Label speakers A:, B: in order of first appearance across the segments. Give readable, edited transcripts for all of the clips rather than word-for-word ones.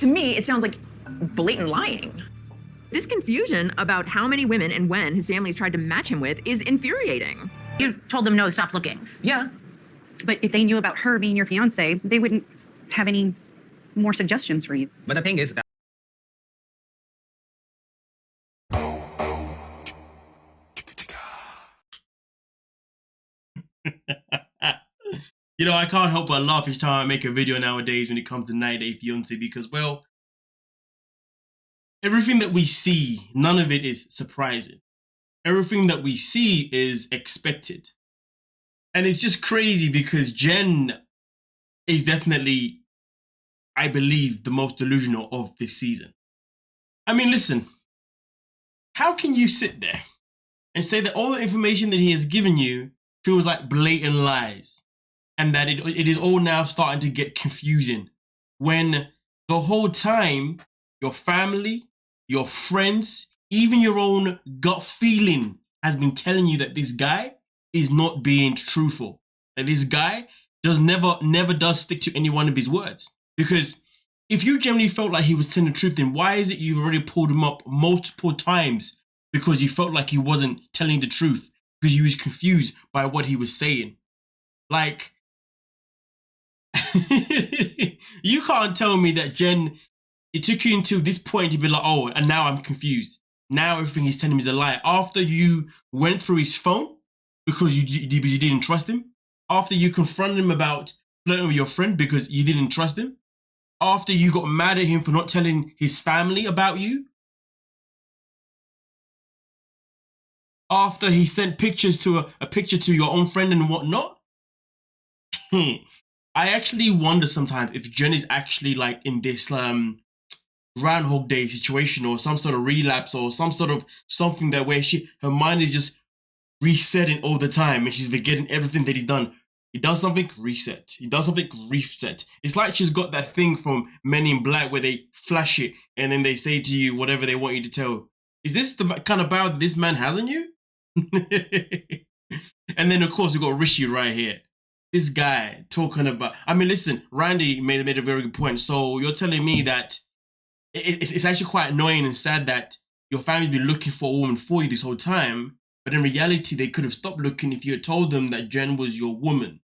A: To me, it sounds like blatant lying.
B: This confusion about how many women and when his family's tried to match him with is infuriating.
C: You told them no, stop looking.
A: Yeah.
D: But if they knew about her being your fiance, they wouldn't have any more suggestions for you.
E: But the thing is that
F: you know, I can't help but laugh each time I make a video nowadays when it comes to 90 Day Fiancé because, well, everything that we see, none of it is surprising. Everything that we see is expected. And it's just crazy because Jen is definitely, I believe, the most delusional of this season. I mean, listen, how can you sit there and say that all the information that he has given you feels like blatant lies and that it is all now starting to get confusing when the whole time your family, your friends, even your own gut feeling has been telling you that this guy is not being truthful, that this guy never does stick to any one of his words? Because if you generally felt like he was telling the truth, then why is it you've already pulled him up multiple times because you felt like he wasn't telling the truth, because you was confused by what he was saying? Like, you can't tell me that Jen, it took you until this point to be like, oh, and now I'm confused. Now everything he's telling me is a lie. After you went through his phone because you didn't trust him. After you confronted him about flirting with your friend because you didn't trust him. After you got mad at him for not telling his family about you. After he sent pictures to a picture to your own friend and whatnot. I actually wonder sometimes if Jen is actually like in this Groundhog Day situation or some sort of relapse or some sort of something that where her mind is just resetting all the time and she's forgetting everything that he's done. He does something, reset. He does something, reset. It's like she's got that thing from Men in Black where they flash it and then they say to you whatever they want you to tell. Is this the kind of power that this man has on you? And then of course we got Rishi right here. This guy talking about, I mean, listen, Randy made a very good point. So you're telling me that it's actually quite annoying and sad that your family's been looking for a woman for you this whole time, but in reality, they could have stopped looking if you had told them that Jen was your woman.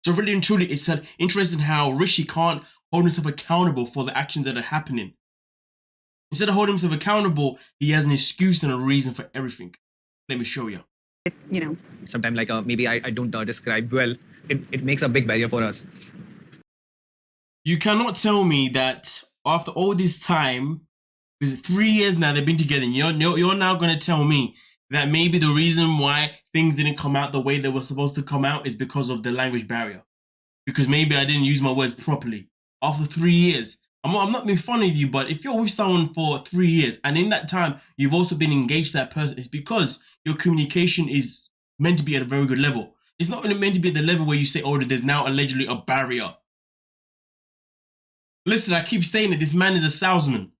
F: So really and truly, it's interesting how Rishi can't hold himself accountable for the actions that are happening. Instead of holding himself accountable, he has an excuse and a reason for everything. Let me show you.
D: You know,
E: sometimes like maybe I don't describe well. It makes a big barrier for us.
F: You cannot tell me that after all this time, because 3 years now they've been together, and you're now going to tell me that maybe the reason why things didn't come out the way they were supposed to come out is because of the language barrier. Because maybe I didn't use my words properly. After 3 years, I'm not being funny of you, but if you're with someone for 3 years and in that time you've also been engaged to that person, it's because your communication is meant to be at a very good level. It's not meant to be at the level where you say, oh, there's now allegedly a barrier. Listen, I keep saying that this man is a salesman.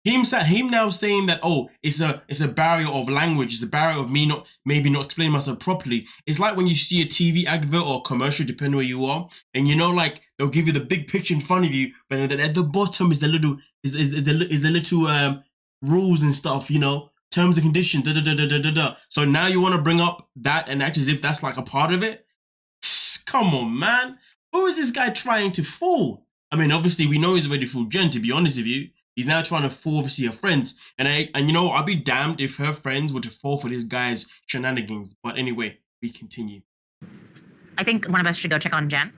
F: Him now saying that, oh, it's a barrier of language, it's a barrier of me maybe not explaining myself properly. It's like when you see a TV advert or commercial, depending where you are, and you know, like they'll give you the big picture in front of you, but at the bottom is the little rules and stuff, you know, terms and conditions, da da da da da da. So now you want to bring up that and act as if that's like a part of it. Come on, man. Who is this guy trying to fool? I mean, obviously we know he's already fooled Jen, to be honest with you. He's now trying to fool obviously her friends. And you know, I'll be damned if her friends were to fall for this guy's shenanigans. But anyway, we continue.
C: I think one of us should go check on Jen.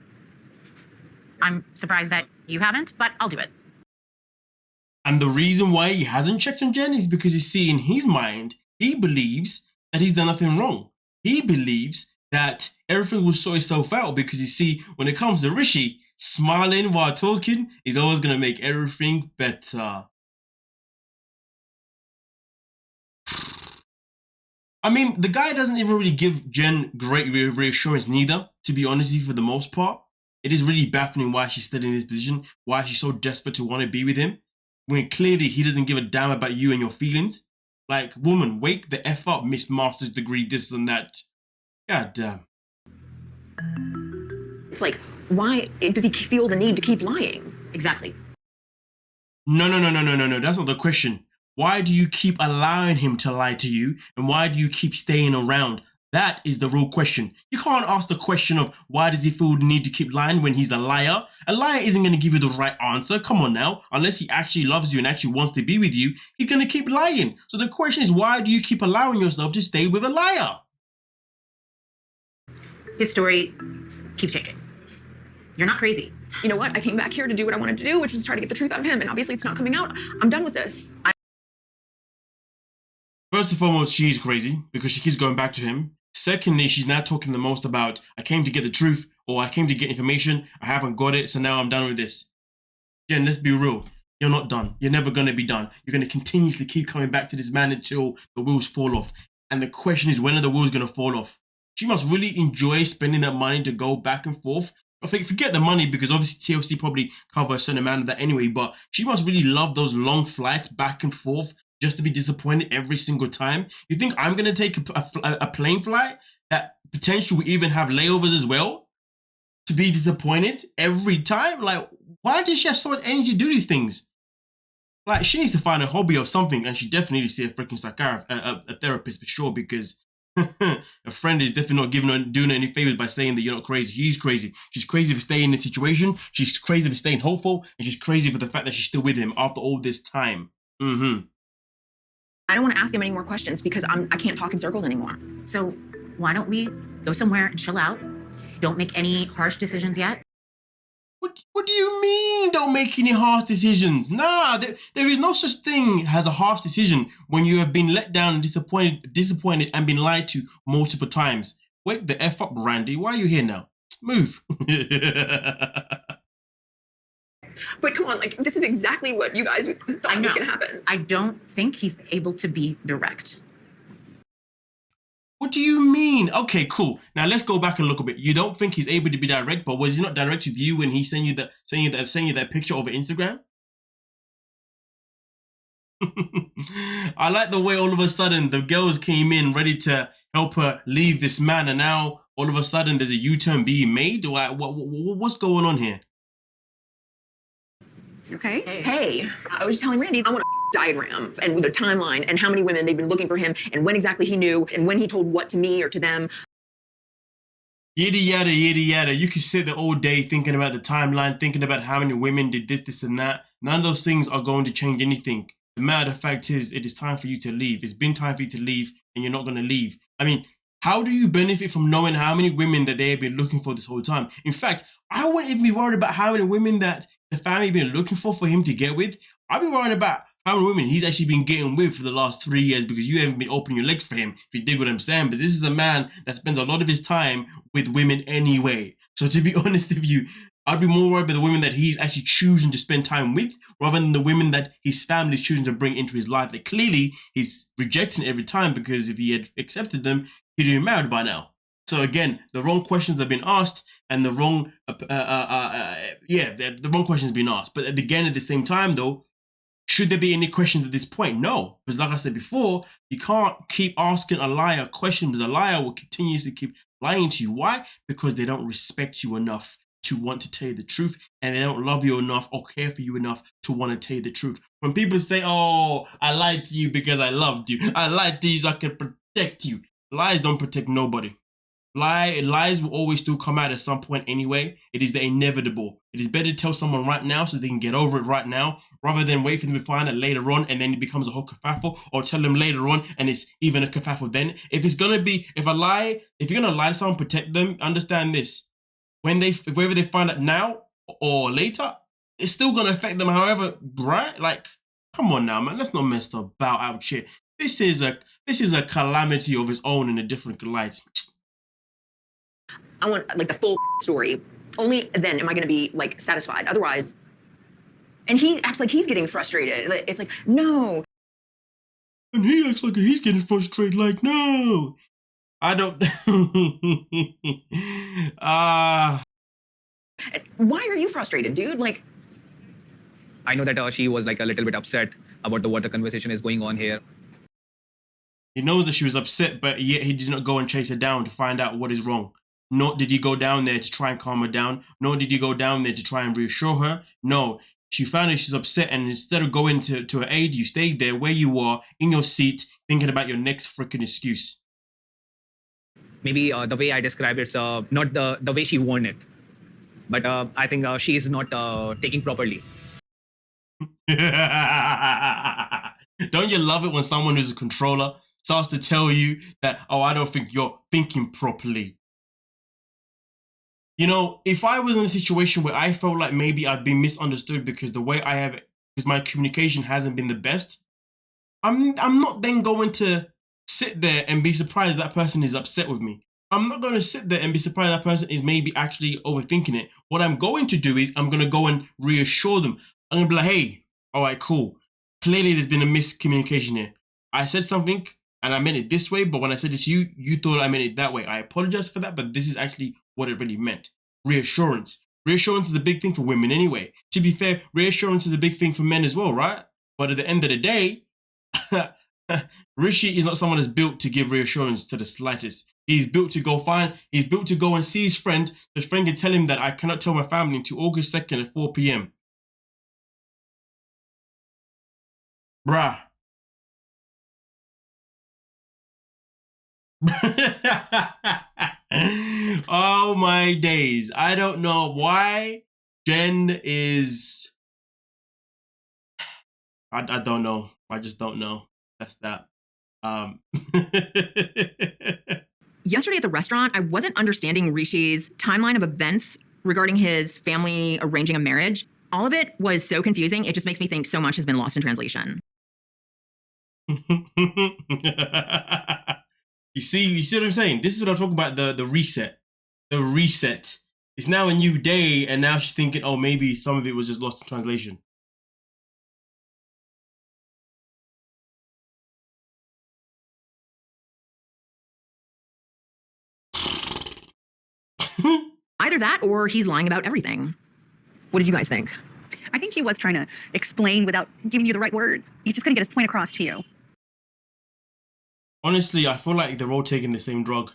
C: I'm surprised that you haven't, but I'll do it.
F: And the reason why he hasn't checked on Jen is because you see, in his mind, he believes that he's done nothing wrong. He believes that everything will sort itself out because you see, when it comes to Rishi, smiling while talking is always going to make everything better. I mean, the guy doesn't even really give Jen great reassurance neither, to be honest with you, for the most part. It is really baffling why she's still in this position, why she's so desperate to want to be with him, when clearly he doesn't give a damn about you and your feelings. Like, woman, wake the F up, Miss Master's degree, this and that. God damn.
A: It's like, why does he feel the need to keep lying?
C: Exactly.
F: No. That's not the question. Why do you keep allowing him to lie to you? And why do you keep staying around? That is the real question. You can't ask the question of why does he feel the need to keep lying when he's a liar? A liar isn't going to give you the right answer. Come on now. Unless he actually loves you and actually wants to be with you, he's going to keep lying. So the question is, why do you keep allowing yourself to stay with a liar?
C: His story keeps changing. You're not crazy.
A: You know what? I came back here to do what I wanted to do, which was try to get the truth out of him. And obviously it's not coming out. I'm done with this.
F: First and foremost, she's crazy because she keeps going back to him. Secondly, she's now talking the most about, I came to get the truth, or I came to get information, I haven't got it, so now I'm done with this. Jen, let's be real. You're not done. You're never going to be done. You're going to continuously keep coming back to this man until the wheels fall off. And the question is, when are the wheels going to fall off? She must really enjoy spending that money to go back and forth. I think forget the money because obviously TLC probably cover a certain amount of that anyway, but she must really love those long flights back and forth just to be disappointed every single time. You think I'm going to take a plane flight that potentially will even have layovers as well to be disappointed every time? Like, why does she have so much energy to do these things? Like, she needs to find a hobby or something, and she definitely needs to see a freaking psychiatrist, a therapist for sure, because a friend is definitely not doing her any favors by saying that you're not crazy. She's crazy. She's crazy for staying in the situation. She's crazy for staying hopeful, and she's crazy for the fact that she's still with him after all this time.
A: I don't want to ask him any more questions because I can't talk in circles anymore.
C: So why don't we go somewhere and chill out? Don't make any harsh decisions yet.
F: What do you mean don't make any harsh decisions? Nah, there is no such thing as a harsh decision when you have been let down and disappointed and been lied to multiple times. Wake the F up, Randy. Why are you here now? Move.
A: But come on, like, this is exactly what you guys thought was going to happen.
C: I don't think he's able to be direct.
F: What do you mean? Okay, cool. Now let's go back and look a bit. You don't think he's able to be direct, but was he not direct with you when he sent you that picture over Instagram? I like the way all of a sudden the girls came in ready to help her leave this man, and now all of a sudden there's a U-turn being made. What's going on here?
D: Okay.
A: Hey, I was just telling Randy, I want a diagram and with a timeline and how many women they've been looking for him and when exactly he knew and when he told what to me or to them.
F: Yada, yada, yada, yada. You can sit there all day thinking about the timeline, thinking about how many women did this, and that. None of those things are going to change anything. The matter of fact is, it is time for you to leave. It's been time for you to leave, and you're not going to leave. I mean, how do you benefit from knowing how many women that they have been looking for this whole time? In fact, I wouldn't even be worried about how many women that the family been looking for him to get with. I'd be worried about how many women he's actually been getting with for the last 3 years because you haven't been opening your legs for him, if you dig what I'm saying. But this is a man that spends a lot of his time with women anyway. So to be honest with you, I'd be more worried about the women that he's actually choosing to spend time with rather than the women that his family is choosing to bring into his life. That clearly he's rejecting every time, because if he had accepted them, he'd have been married by now. So again, the wrong questions have been asked, and the wrong, the wrong questions have been asked. But again, at the same time, though, should there be any questions at this point? No, because like I said before, you can't keep asking a liar questions, because a liar will continuously keep lying to you. Why? Because they don't respect you enough to want to tell you the truth, and they don't love you enough or care for you enough to want to tell you the truth. When people say, "Oh, I lied to you because I loved you. I lied to you so I can protect you," lies don't protect nobody. Lies will always still come out at some point anyway. It is the inevitable. It is better to tell someone right now so they can get over it right now, rather than wait for them to find it later on and then it becomes a whole kerfuffle, or tell them later on and it's even a kerfuffle then. If you're gonna lie to someone, protect them. Understand this: whether they find out now or later, it's still gonna affect them. However, right? Like, come on now, man. Let's not mess about out shit. This is a calamity of its own in a different light.
A: I want like the full story. Only then am I going to be like satisfied. Otherwise, and he acts like he's getting frustrated. It's like, no.
F: And he acts like he's getting frustrated. Like, no, I don't.
A: Why are you frustrated, dude? Like,
E: I know that she was like a little bit upset about what the conversation is going on here.
F: He knows that she was upset, but yet he did not go and chase her down to find out what is wrong. Nor did he go down there to try and calm her down. Nor did he go down there to try and reassure her. No, she found out she's upset, and instead of going to her aid, you stayed there where you are in your seat thinking about your next freaking excuse.
E: Maybe the way I describe it's not the way she won it, but I think she is not taking properly.
F: Don't you love it when someone who's a controller starts to tell you that, oh, I don't think you're thinking properly? You know, if I was in a situation where I felt like maybe I've been misunderstood because the way I have it, because my communication hasn't been the best, I'm not then going to sit there and be surprised that person is upset with me. I'm not going to sit there and be surprised that person is maybe actually overthinking it. What I'm going to do is I'm going to go and reassure them. I'm going to be like, hey, all right, cool. Clearly there's been a miscommunication here. I said something and I meant it this way, but when I said it to you, you thought I meant it that way. I apologize for that, but this is actually what it really meant. Reassurance. Reassurance is a big thing for women anyway. To be fair, reassurance is a big thing for men as well, right? But at the end of the day, Rishi is not someone that's built to give reassurance to the slightest. He's built to go and see his friend. So his friend can tell him that I cannot tell my family until August 2nd at 4 p.m. Bruh. Oh my days. I don't know why Jen is... I don't know. I just don't know. That's that.
B: Yesterday at the restaurant, I wasn't understanding Rishi's timeline of events regarding his family arranging a marriage. All of it was so confusing. It just makes me think so much has been lost in translation.
F: You see what I'm saying? This is what I'm talking about, the reset. The reset. It's now a new day, and now she's thinking, oh, maybe some of it was just lost in translation.
B: Either that or he's lying about everything. What did you guys think?
D: I think he was trying to explain without giving you the right words. He just couldn't get his point across to you.
F: Honestly, I feel like they're all taking the same drug.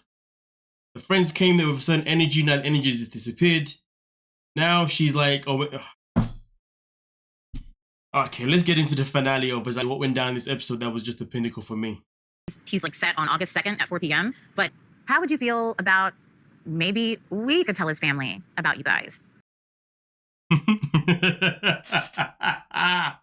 F: The friends came there with a certain energy, now the energy just disappeared. Now she's like, oh, wait. Okay, let's get into the finale of what went down in this episode that was just the pinnacle for me.
C: He's like set on August 2nd at 4 p.m. But how would you feel about maybe we could tell his family about you guys?
F: I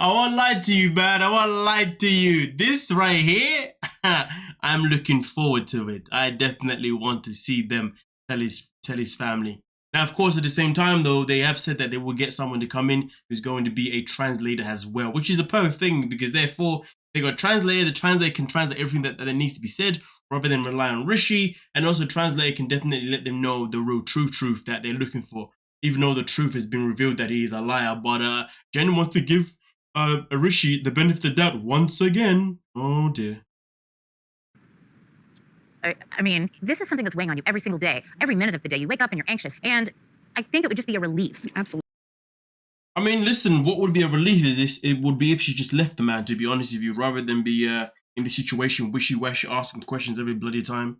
F: won't lie to you, man. I won't lie to you. This right here, I'm looking forward to it. I definitely want to see them tell his family. Now, of course, at the same time, though, they have said that they will get someone to come in who's going to be a translator as well, which is a perfect thing because therefore they got a translator. The translator can translate everything that needs to be said rather than rely on Rishi. And also, translator can definitely let them know the real true truth that they're looking for, even though the truth has been revealed that he is a liar. But Jen wants to give Rishi the benefit of the doubt once again. Oh, dear.
C: I mean, this is something that's weighing on you every single day, every minute of the day. You wake up and you're anxious. And I think it would just be a relief.
D: Absolutely.
F: I mean, listen, what would be a relief is this? It would be if she just left the man, to be honest with you, rather than be in the situation wishy-washy asking questions every bloody time.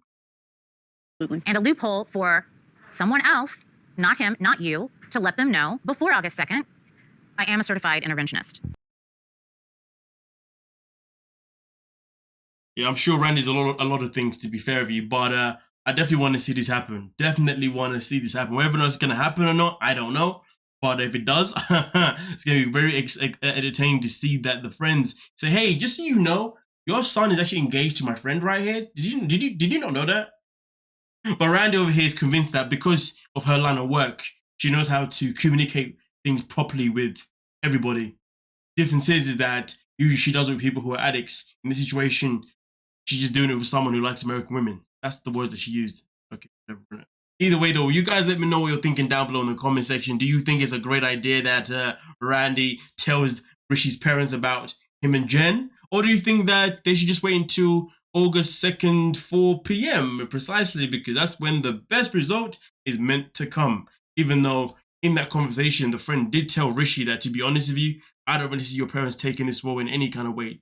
D: Absolutely.
C: And a loophole for someone else, not him, not you, to let them know before August 2nd, I am a certified interventionist.
F: Yeah, I'm sure Randy's a lot of things, to be fair with you, but I definitely want to see this happen. Definitely want to see this happen. Whether or not it's going to happen or not, I don't know. But if it does, it's going to be very entertaining to see that the friends say, hey, just so you know, your son is actually engaged to my friend right here. Did you not know that? But Randy over here is convinced that because of her line of work, she knows how to communicate things properly with everybody. Difference is that usually she does it with people who are addicts. In this situation, she's just doing it with someone who likes American women. That's the words that she used. Okay. Either way, though, you guys let me know what you're thinking down below in the comment section. Do you think it's a great idea that Randy tells Rishi's parents about him and Jen? Or do you think that they should just wait until August 2nd, 4 p.m. precisely because that's when the best result is meant to come? Even though in that conversation, the friend did tell Rishi that, to be honest with you, I don't really see your parents taking this role in any kind of way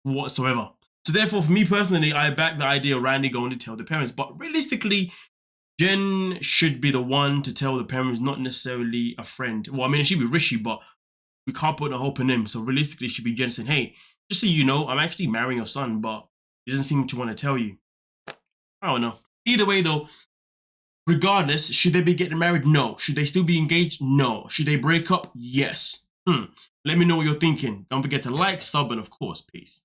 F: whatsoever. So therefore, for me personally, I back the idea of Randy going to tell the parents. But realistically, Jen should be the one to tell the parents, not necessarily a friend. Well, I mean, it should be Rishi, but we can't put a hope in him. So realistically, it should be Jen saying, hey, just so you know, I'm actually marrying your son, but he doesn't seem to want to tell you. I don't know. Either way, though, regardless, should they be getting married? No. Should they still be engaged? No. Should they break up? Yes. Let me know what you're thinking. Don't forget to like, sub, and of course, peace.